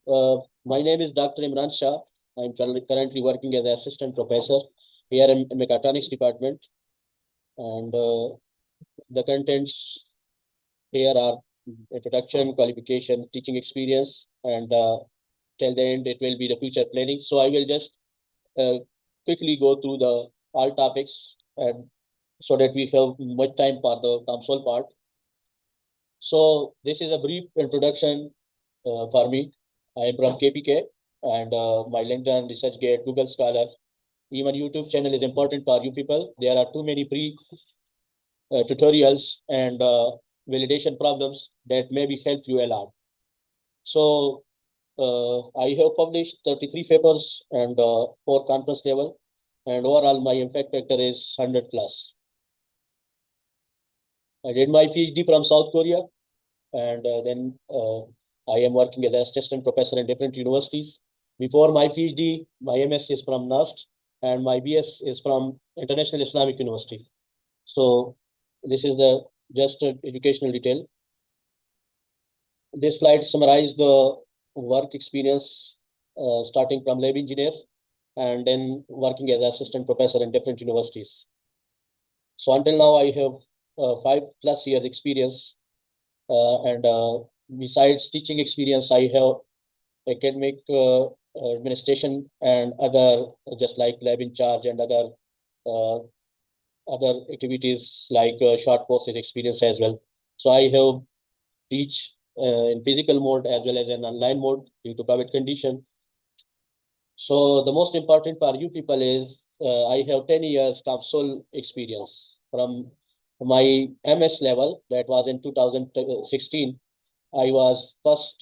My name is Dr. Imran Shah. I'm currently working as an assistant professor here in mechatronics department, and the contents here are introduction, qualification, teaching experience, and till the end it will be the future planning. So I will just uh, quickly go through the all topics, and so that we have much time for the console part. So this is a brief introduction for me. I am from KPK, and my LinkedIn, ResearchGate, Google Scholar, even YouTube channel is important for you people. There are too many free tutorials and validation problems that maybe help you a lot. So I have published 33 papers and 4 conference level, and overall my impact factor is 100 plus. I did my PhD from South Korea, and then I am working as an assistant professor in different universities. Before my PhD, my MS is from NUST, and my BS is from International Islamic University. So this is the just educational detail. This slide summarize the work experience, starting from lab engineer and then working as assistant professor in different universities. So until now, I have 5+ years experience, and besides teaching experience, I have academic administration and other, just like lab in charge and uh, other activities like short courses experience as well. So I have teach in physical mode as well as in online mode due to COVID condition. So the most important for you people is I have 10 years COMSOL experience from my MS level that was in 2016. I was first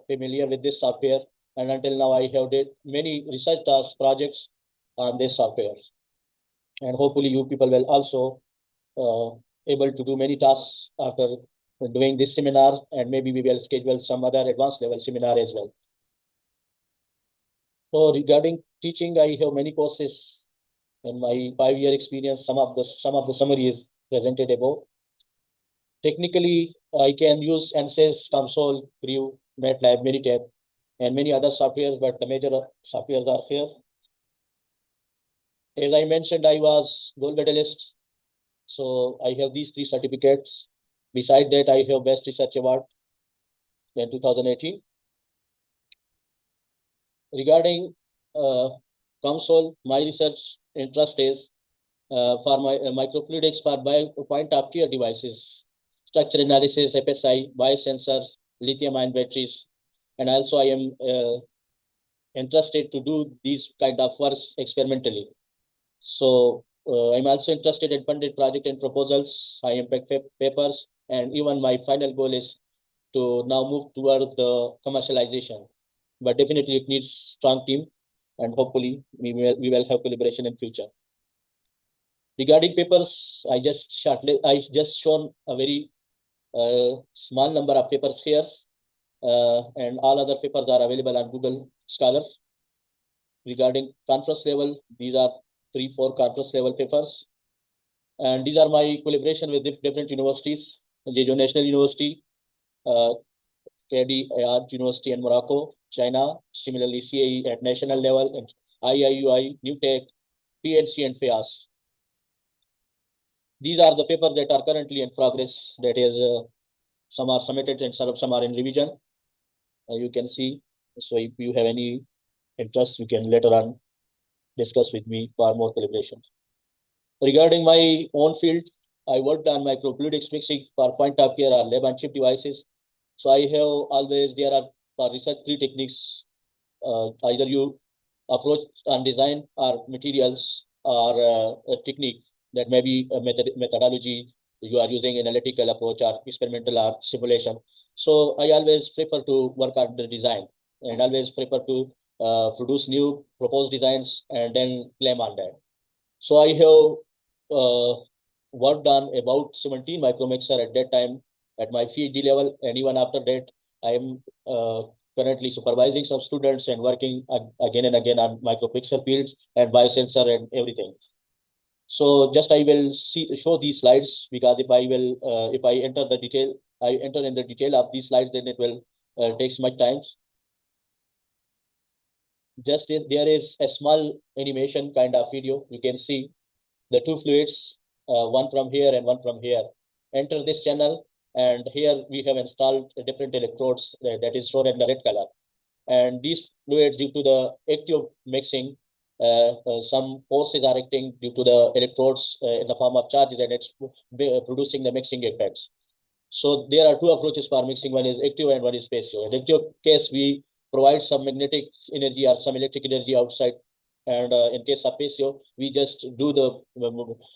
familiar with this software, and until now I have did many research tasks projects on this software, and hopefully you people will also able to do many tasks after doing this seminar, and maybe we will schedule some other advanced level seminar as well. So regarding teaching, I have many courses in my 5 year experience. Some of the summary is presented above. Technically, I can use ANSYS, COMSOL, Crew, MATLAB, Minitab, and many other softwares, but the major softwares are here. As I mentioned, I was gold medalist, so I have these 3 certificates. Beside that, I have Best Research Award in 2018. Regarding COMSOL, my research interest is for my microfluidics for point of care devices, structure analysis, FSI, biosensors, lithium-ion batteries, and also I am interested to do these kind of works experimentally. So I'm also interested in funded project and proposals, high impact papers, and even my final goal is to now move towards the commercialization. But definitely it needs strong team, and hopefully we will have collaboration in future. Regarding papers, I just shown a very small number of papers here, and all other papers are available on Google Scholar. Regarding conference level, these are 3, 4 conference level papers, and these are my collaboration with different universities: Jeju National University, uh, KDAR University in Morocco, China. Similarly, CAE at national level, and IIUI, NewTech, PNC, and FAS. These are the papers that are currently in progress. That is, some are submitted and some are in revision. You can see. So if you have any interest, you can later on discuss with me for more collaboration. Regarding my own field, I worked on microfluidics mixing for point of care or lab on chip devices. So I have always, there are for research 3 techniques. Either you approach on design or materials, or a technique that may be a methodology you are using, analytical approach or experimental or simulation. So I always prefer to work on the design, and always prefer to produce new proposed designs and then claim on that. So I have worked on about 17 micromixer at that time at my PhD level, and even after that, I am currently supervising some students and working again and again on micropixel fields and biosensor and everything. So just I will show these slides, because if I enter in the detail of these slides, then it will takes much time. There is a small animation kind of video. You can see the two fluids, one from here and one from here, enter this channel. And here we have installed different electrodes that is shown in the red color. And these fluids, due to the active mixing, some forces are acting due to the electrodes in the form of charges, and it's producing the mixing effects. So there are two approaches for mixing. One is active and one is passive. In active case, we provide some magnetic energy or some electric energy outside. And in case of passive, we just do the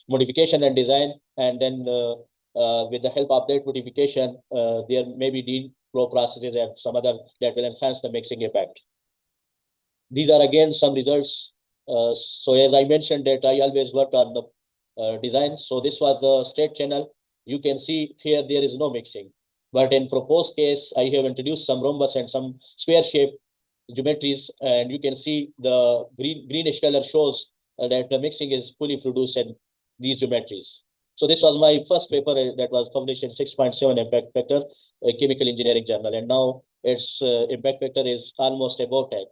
modification and design. And then with the help of that modification, there may be deep flow processes and some other that will enhance the mixing effect. These are again some results. So as I mentioned that I always work on the design. So this was the state channel. You can see here there is no mixing. But in proposed case, I have introduced some rhombus and some square shape geometries, and you can see the greenish color shows that the mixing is fully produced in these geometries. So this was my first paper that was published in 6.7 impact vector chemical engineering journal, and now its impact vector is almost above 10.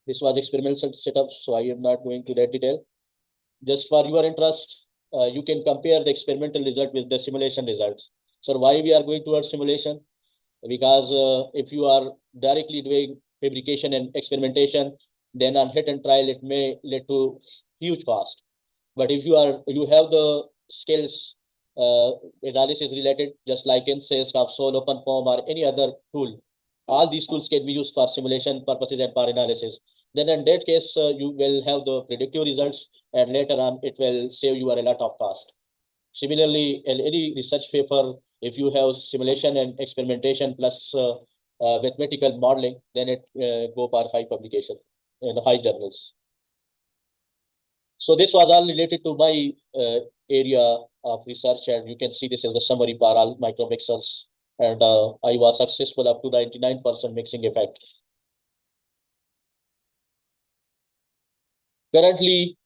This was experimental setup, so I am not going to that detail. Just for your interest, you can compare the experimental result with the simulation results. So why we are going towards simulation? Because if you are directly doing fabrication and experimentation, then on hit and trial, it may lead to huge cost. But if you have the skills, analysis related, just like InSys, toCOMSOL, OpenFOAM, or any other tool, all these tools can be used for simulation purposes and for analysis. Then in that case, you will have the predictive results, and later on, it will save you a lot of cost. Similarly, in any research paper, if you have simulation and experimentation plus mathematical modeling, then it go for high publication in the high journals. So this was all related to my area of research, and you can see this is the summary for all micromixers, and I was successful up to 99% mixing effect. Currently,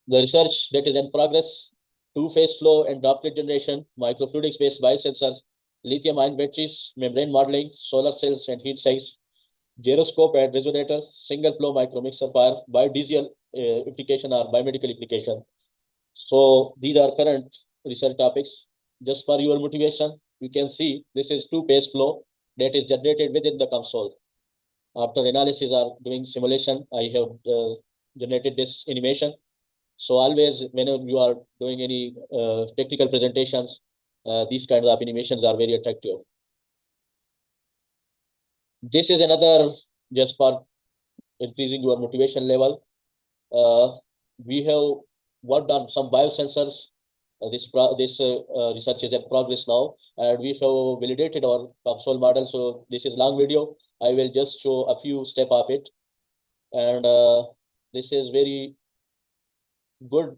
the research that is in progress, two-phase flow and droplet generation, microfluidics-based biosensors, lithium-ion batteries, membrane modeling, solar cells and heat sinks, gyroscope and resonator, single-flow micromixer for biodiesel application or biomedical application. So these are current research topics. Just for your motivation, you can see this is two-phase flow that is generated within the console. After analysis or doing simulation, I have generated this animation. So always, whenever you are doing any technical presentations, these kinds of animations are very attractive. This is another just for increasing your motivation level. We have worked on some biosensors. This research is in progress now, and we have validated our toCOMSOL model. So this is long video. I will just show a few steps of it, and this is very good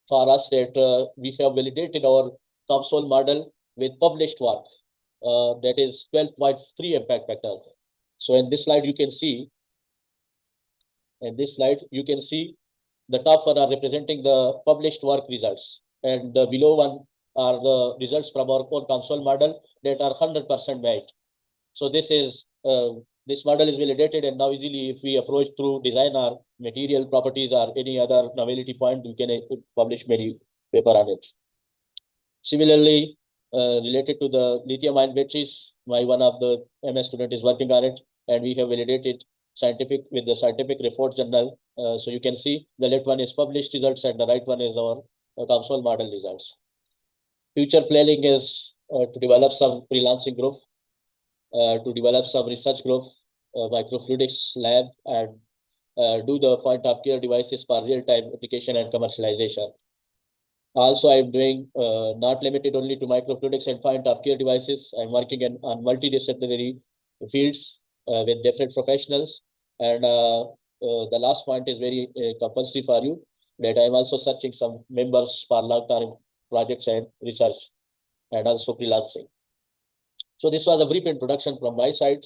for us that we have validated our toCOMSOL model with published work that is 12.3 impact vector. So in this slide, you can see, the top one are representing the published work results, and the below one are the results from our own toCOMSOL model that are 100% matched. So this model is validated, and now easily if we approach through design or material properties or any other novelty point, we can publish many paper on it. Similarly, related to the lithium-ion batteries, one of the MS student is working on it, and we have validated with the scientific report journal. So you can see the left one is published results and the right one is our toCOMSOL model results. Future planning is to develop some freelancing group, to develop some research group, microfluidics lab, and do the point of care devices for real-time application and commercialization. Also, I'm doing not limited only to microfluidics and point of care devices. I'm working on multidisciplinary fields with different professionals. And the last point is very compulsory for you, that I'm also searching some members for long-term projects and research, and also freelancing. So this was a brief introduction from my side.